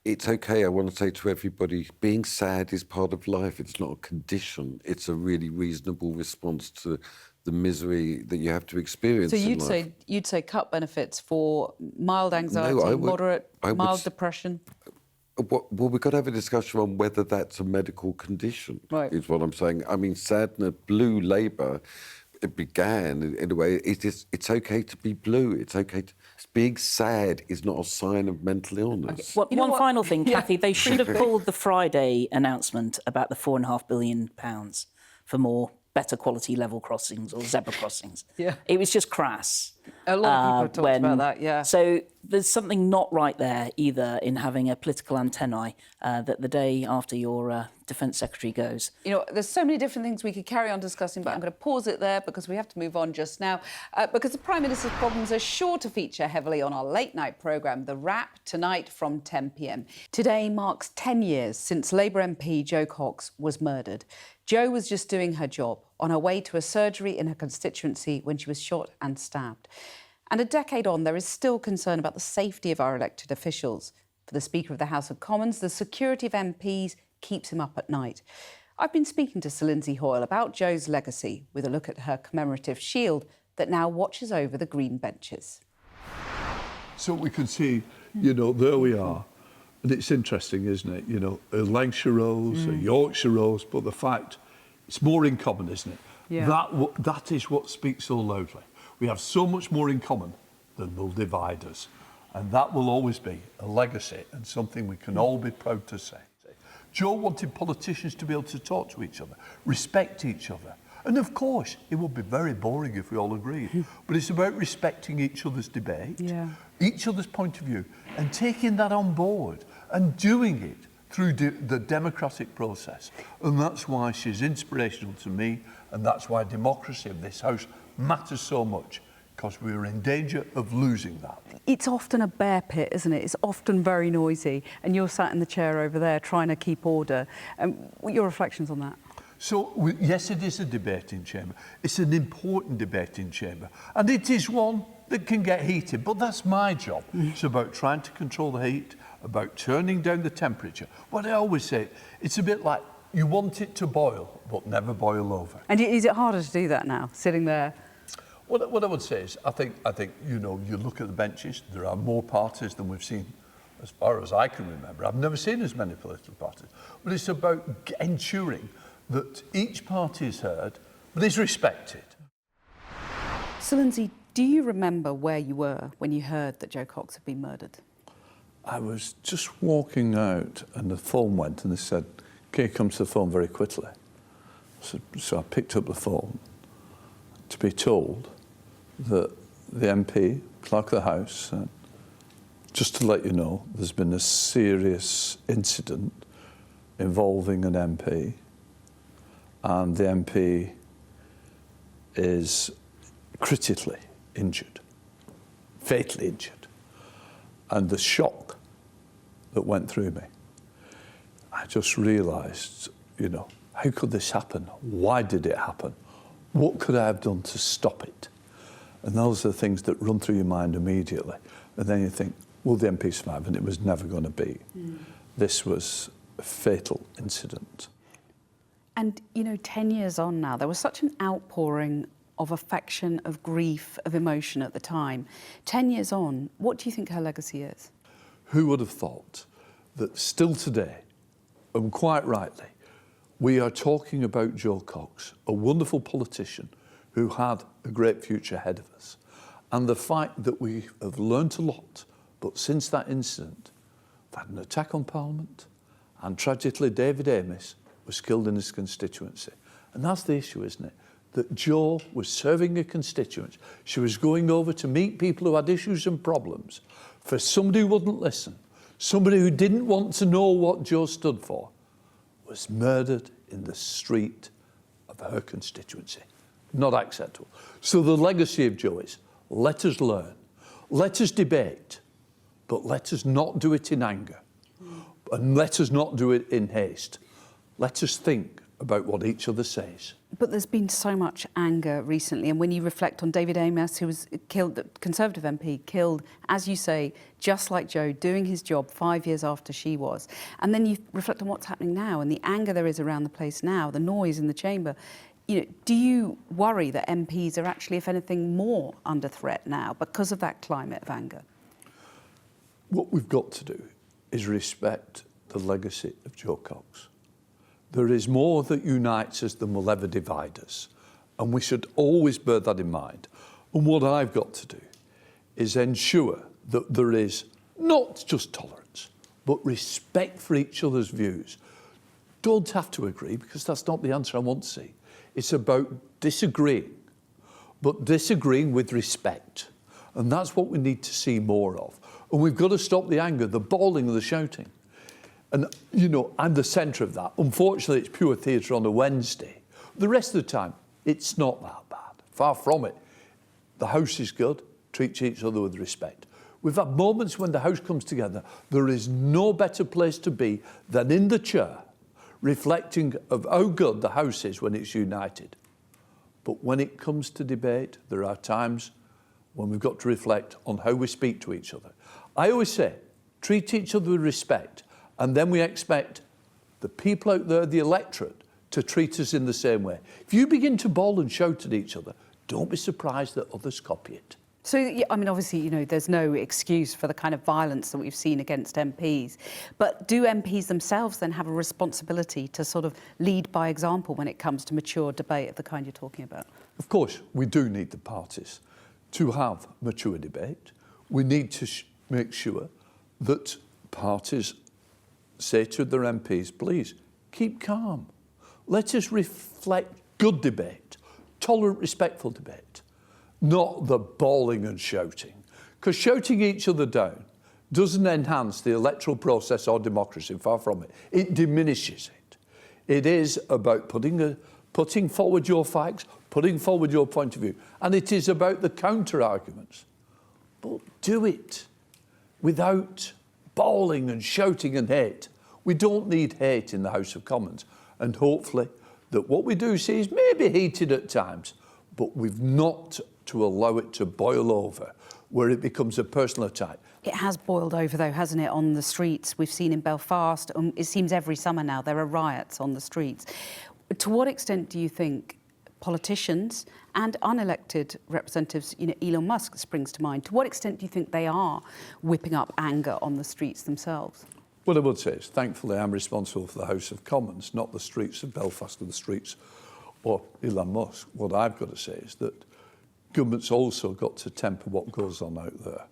G: it's okay, I want to say to everybody, being sad is part of life. It's not a condition. It's a really reasonable response to the misery that you have to experience
D: so
G: in life.
D: you'd say cut benefits for mild anxiety, moderate, mild depression?
G: Well, we've got to have a discussion on whether that's a medical condition, is what I'm saying. I mean, sadness, blue Labour, it began in a way, it's okay to be blue. It's okay to... Being sad is not a sign of mental illness.
H: Okay. Well, one final thing, Cathy, they should have pulled the Friday announcement about the £4.5 billion for more better quality level crossings or zebra crossings. Yeah. It was just crass.
D: A lot of people have talked about that, yeah.
H: So there's something not right there either in having a political antennae that the day after your Defence Secretary goes.
D: You know, there's so many different things we could carry on discussing, but I'm going to pause it there because we have to move on just now. Because the Prime Minister's problems are sure to feature heavily on our late night programme, The Wrap, tonight from 10 p.m. Today marks 10 years since Labour MP Jo Cox was murdered. Jo was just doing her job on her way to a surgery in her constituency when she was shot and stabbed. And a decade on, there is still concern about the safety of our elected officials. For the Speaker of the House of Commons, the security of MPs keeps him up at night. I've been speaking to Sir Lindsay Hoyle about Jo's legacy with a look at her commemorative shield that now watches over the green benches.
J: So we can see, you know, there we are. And it's interesting, isn't it? You know, a Lancashire rose, a Yorkshire rose, but the fact, it's more in common, isn't it?
D: Yeah.
J: That is what speaks so loudly. We have so much more in common than will divide us. And that will always be a legacy and something we can all be proud to say. Jo wanted politicians to be able to talk to each other, respect each other. And of course, it would be very boring if we all agreed. But it's about respecting each other's debate, each other's point of view, and taking that on board and doing it through the democratic process. And that's why she's inspirational to me, and that's why democracy of this House matters so much, because we're in danger of losing that.
D: It's often a bear pit, isn't it? It's often very noisy, and you're sat in the chair over there trying to keep order. What are your reflections on that?
J: So, yes, it is a debating chamber. It's an important debating chamber. And it is one that can get heated, but that's my job. It's about trying to control the heat, about turning down the temperature. What I always say, it's a bit like you want it to boil, but never boil over.
D: And is it harder to do that now, sitting there?
J: What I would say is, I think, you know, you look at the benches, there are more parties than we've seen as far as I can remember. I've never seen as many political parties. But it's about ensuring that each party is heard, but is respected.
D: So, Lindsay, do you remember where you were when you heard that Jo Cox had been murdered?
J: I was just walking out and the phone went and they said, "Can you come to the phone very quickly?" So I picked up the phone to be told that the MP, Clerk of the House, said, "Just to let you know, there's been a serious incident involving an MP, and the MP is critically injured, fatally injured." And the shock that went through me, I just realised, you know, how could this happen? Why did it happen? What could I have done to stop it? And those are the things that run through your mind immediately. And then you think, will the MP survive? And it was never going to be. This was a fatal incident.
D: And, you know, 10 years on now, there was such an outpouring of affection, of grief, of emotion at the time. 10 years on, what do you think her legacy is?
J: Who would have thought that still today, and quite rightly, we are talking about Jo Cox, a wonderful politician who had a great future ahead of us. And the fact that we have learnt a lot, but since that incident, we've had an attack on Parliament, and tragically David Amess was killed in his constituency. And that's the issue, isn't it? That Jo was serving a constituency. She was going over to meet people who had issues and problems. For somebody who wouldn't listen, somebody who didn't want to know what Jo stood for, was murdered in the street of her constituency. Not acceptable. So the legacy of Jo is, let us learn, let us debate, but let us not do it in anger, and let us not do it in haste. Let us think about what each other says.
D: But there's been so much anger recently, and when you reflect on David Amess, who was killed, the Conservative MP, killed, as you say, just like Jo, doing his job 5 years after she was, and then you reflect on what's happening now and the anger there is around the place now, the noise in the chamber. You know, do you worry that MPs are actually, if anything, more under threat now because of that climate of anger?
J: What we've got to do is respect the legacy of Jo Cox. There is more that unites us than will ever divide us. And we should always bear that in mind. And what I've got to do is ensure that there is not just tolerance, but respect for each other's views. Don't have to agree, because that's not the answer I want to see. It's about disagreeing, but disagreeing with respect. And that's what we need to see more of. And we've got to stop the anger, the bawling and the shouting. And, you know, I'm the centre of that. Unfortunately, it's pure theatre on a Wednesday. The rest of the time, it's not that bad. Far from it. The House is good. Treat each other with respect. We've had moments when the House comes together. There is no better place to be than in the chair, reflecting of how good the House is when it's united. But when it comes to debate, there are times when we've got to reflect on how we speak to each other. I always say, treat each other with respect, and then we expect the people out there, the electorate, to treat us in the same way. If you begin to bawl and shout at each other, don't be surprised that others copy it.
D: So, I mean, obviously, you know, there's no excuse for the kind of violence that we've seen against MPs. But do MPs themselves then have a responsibility to sort of lead by example when it comes to mature debate of the kind you're talking about?
J: Of course, we do need the parties to have mature debate. We need to make sure that parties say to their MPs, please, keep calm. Let us reflect good debate, tolerant, respectful debate. Not the bawling and shouting. Because shouting each other down doesn't enhance the electoral process or democracy, far from it. It diminishes it. It is about putting forward your facts, putting forward your point of view, and it is about the counter-arguments. But do it without bawling and shouting and hate. We don't need hate in the House of Commons, and hopefully that what we do see is maybe heated at times, but we've not to allow it to boil over, where it becomes a personal attack.
D: It has boiled over, though, hasn't it, on the streets? We've seen in Belfast, it seems every summer now, there are riots on the streets. To what extent do you think politicians and unelected representatives, you know, Elon Musk springs to mind, to what extent do you think they are whipping up anger on the streets themselves?
J: What I would say is, thankfully, I'm responsible for the House of Commons, not the streets of Belfast or the streets or Elon Musk. What I've got to say is that government's also got to temper what goes on out there.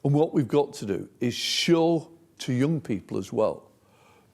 J: And what we've got to do is show to young people as well,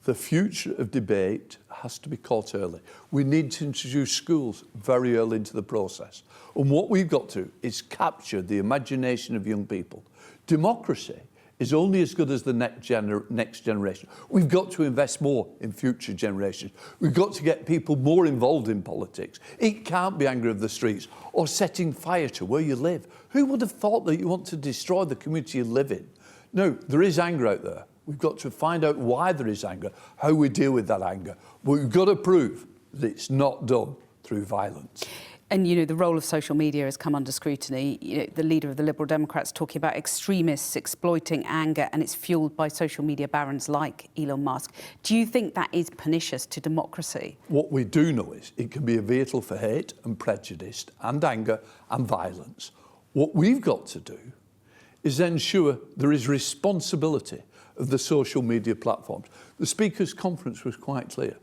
J: the future of debate has to be caught early. We need to introduce schools very early into the process. And what we've got to do is capture the imagination of young people. Democracy is only as good as the next generation. We've got to invest more in future generations. We've got to get people more involved in politics. It can't be anger of the streets or setting fire to where you live. Who would have thought that you want to destroy the community you live in? No, there is anger out there. We've got to find out why there is anger, how we deal with that anger. But we've got to prove that it's not done through violence.
D: And, you know, the role of social media has come under scrutiny. You know, the leader of the Liberal Democrats talking about extremists exploiting anger, and it's fuelled by social media barons like Elon Musk. Do you think that is pernicious to democracy?
J: What we do know is it can be a vehicle for hate and prejudice and anger and violence. What we've got to do is ensure there is responsibility of the social media platforms. The Speaker's conference was quite clear.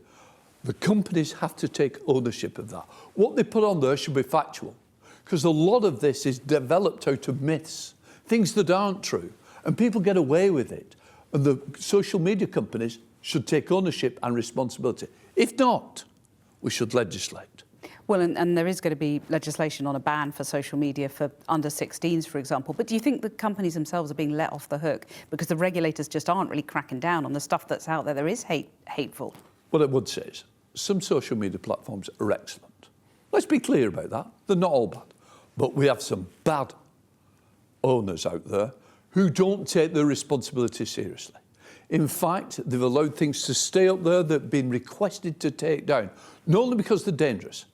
J: The companies have to take ownership of that. What they put on there should be factual, because a lot of this is developed out of myths, things that aren't true, and people get away with it. And the social media companies should take ownership and responsibility. If not, we should legislate.
D: Well, and there is going to be legislation on a ban for social media for under-16s, for example. But do you think the companies themselves are being let off the hook because the regulators just aren't really cracking down on the stuff that's out there? There is hateful.
J: What I would say is some social media platforms are excellent. Let's be clear about that. They're not all bad. But we have some bad owners out there who don't take their responsibility seriously. In fact, they've allowed things to stay up there that have been requested to take down, not only because they're dangerous,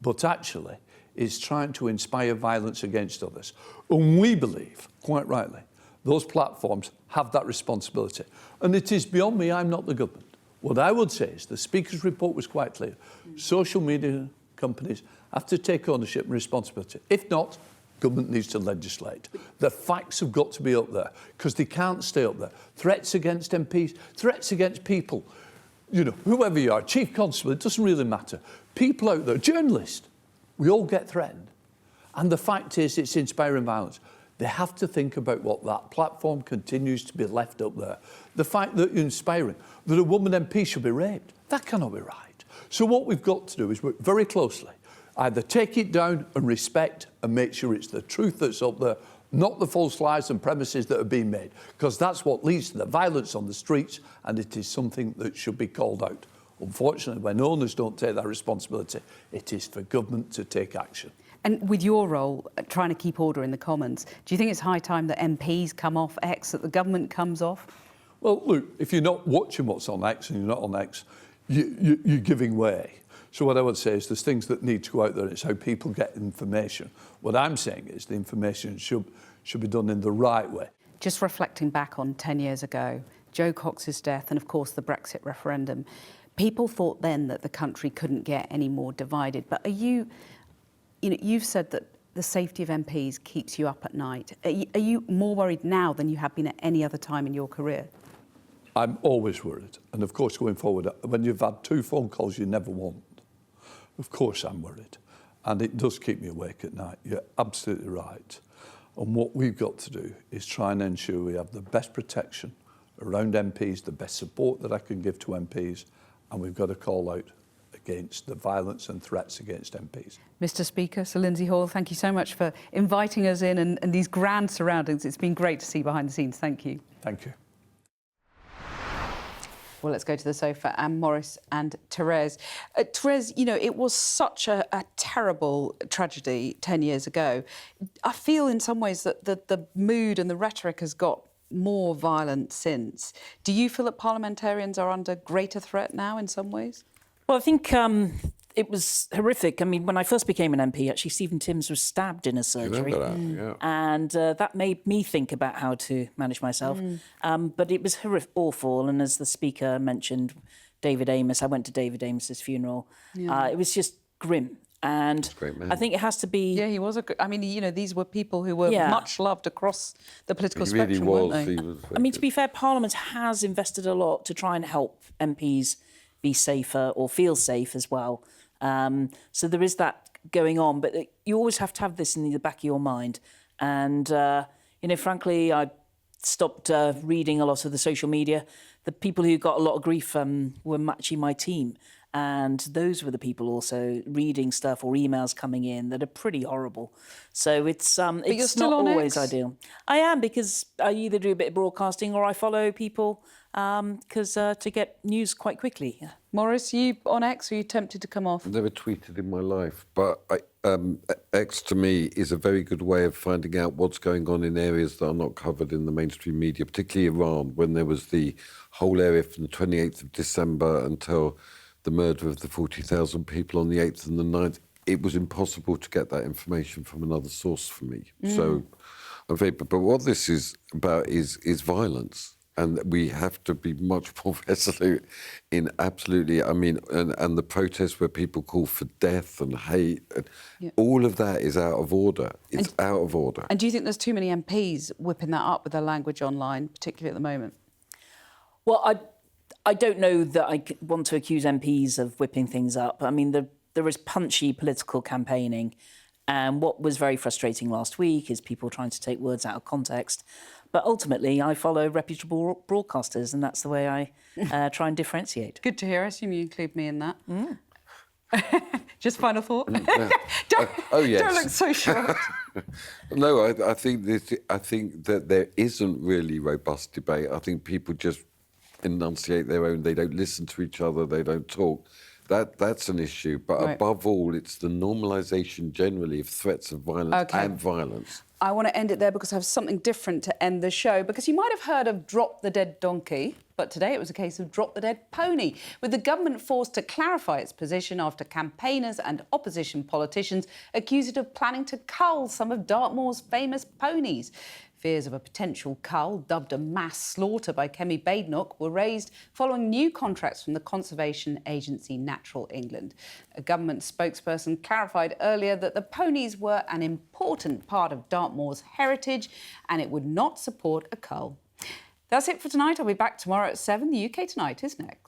J: but actually is trying to inspire violence against others. And we believe, quite rightly, those platforms have that responsibility. And it is beyond me, I'm not the government. What I would say is the Speaker's report was quite clear. Social media companies have to take ownership and responsibility. If not, government needs to legislate. The facts have got to be up there because they can't stay up there. Threats against MPs, threats against people, you know, whoever you are, Chief Constable, it doesn't really matter. People out there, journalists, we all get threatened. And the fact is it's inspiring violence. They have to think about what that platform continues to be left up there. The fact that you're inspiring, that a woman MP should be raped, that cannot be right. So what we've got to do is work very closely. Either take it down and respect and make sure it's the truth that's up there, not the false lies and premises that are being made, because that's what leads to the violence on the streets, and it is something that should be called out. Unfortunately, when owners don't take that responsibility, it is for government to take action.
D: And with your role, trying to keep order in the Commons, do you think it's high time that MPs come off X, that the government comes off?
J: Well, look, if you're not watching what's on X and you're not on X, you're giving way. So what I would say is there's things that need to go out there. It's how people get information. What I'm saying is the information should be done in the right way.
D: Just reflecting back on 10 years ago, Jo Cox's death and, of course, the Brexit referendum, people thought then that the country couldn't get any more divided. But you've said that the safety of MPs keeps you up at night. Are you more worried now than you have been at any other time in your career?
J: I'm always worried. And, of course, going forward, when you've had 2 phone calls you never want, of course I'm worried. And it does keep me awake at night. You're absolutely right. And what we've got to do is try and ensure we have the best protection around MPs, the best support that I can give to MPs, and we've got to call out against the violence and threats against MPs.
D: Mr. Speaker, Sir Lindsay Hoyle, thank you so much for inviting us in and these grand surroundings. It's been great to see behind the scenes. Thank you.
J: Thank you.
D: Well, let's go to the sofa and Maurice and Therese. Therese, you know, it was such a terrible tragedy 10 years ago. I feel in some ways that the mood and the rhetoric has got more violent since. Do you feel that parliamentarians are under greater threat now in some ways?
H: Well, I think it was horrific. I mean, when I first became an MP, actually, Stephen Timms was stabbed in a surgery.
G: Yeah.
H: And that made me think about how to manage myself. But it was awful. And as the Speaker mentioned, David Amos, I went to David Amos's funeral.
D: Yeah.
H: It was just grim. And I think it has to be...
D: Yeah, he was I mean, you know, these were people who were much loved across the political
G: He
D: spectrum,
G: really
D: weren't they?
G: was.
H: I mean, to be fair, Parliament has invested a lot to try and help MPs be safer or feel safe as well. So there is that going on, but you always have to have this in the back of your mind. And, you know, frankly, I stopped reading a lot of the social media. The people who got a lot of grief were actually my team. And those were the people also reading stuff or emails coming in that are pretty horrible. So it's not always ideal. I am, because I either do a bit of broadcasting or I follow people because to get news quite quickly.
D: Maurice, you on X, or are you tempted to come off?
G: I've never tweeted in my life, but X to me is a very good way of finding out what's going on in areas that are not covered in the mainstream media, particularly Iran, when there was the whole area from the 28th of December until the murder of the 40,000 people on the 8th and the 9th. It was impossible to get that information from another source for me. So, but what this is about is violence. And we have to be much more resolute in absolutely, I mean, and the protests where people call for death and hate, all of that is out of order. It's out of order.
D: And do you think there's too many MPs whipping that up with their language online, particularly at the moment?
H: Well, I don't know that I want to accuse MPs of whipping things up. I mean, there is punchy political campaigning. And what was very frustrating last week is people trying to take words out of context. But ultimately, I follow reputable broadcasters, and that's the way I try and differentiate.
D: Good to hear. I assume you include me in that. Just final thought.
G: Oh yes.
D: Don't look so shocked.
G: No, I think that there isn't really robust debate. I think people just enunciate their own. They don't listen to each other. They don't talk. That's an issue. But above all, it's the normalisation generally of threats of violence and violence.
D: I want to end it there because I have something different to end the show, because you might have heard of drop the dead donkey, but today it was a case of drop the dead pony, with the government forced to clarify its position after campaigners and opposition politicians accused it of planning to cull some of Dartmoor's famous ponies. Fears of a potential cull, dubbed a mass slaughter by Kemi Badenoch, were raised following new contracts from the conservation agency Natural England. A government spokesperson clarified earlier that the ponies were an important part of Dartmoor's heritage and it would not support a cull. That's it for tonight. I'll be back tomorrow at 7. The UK Tonight is next.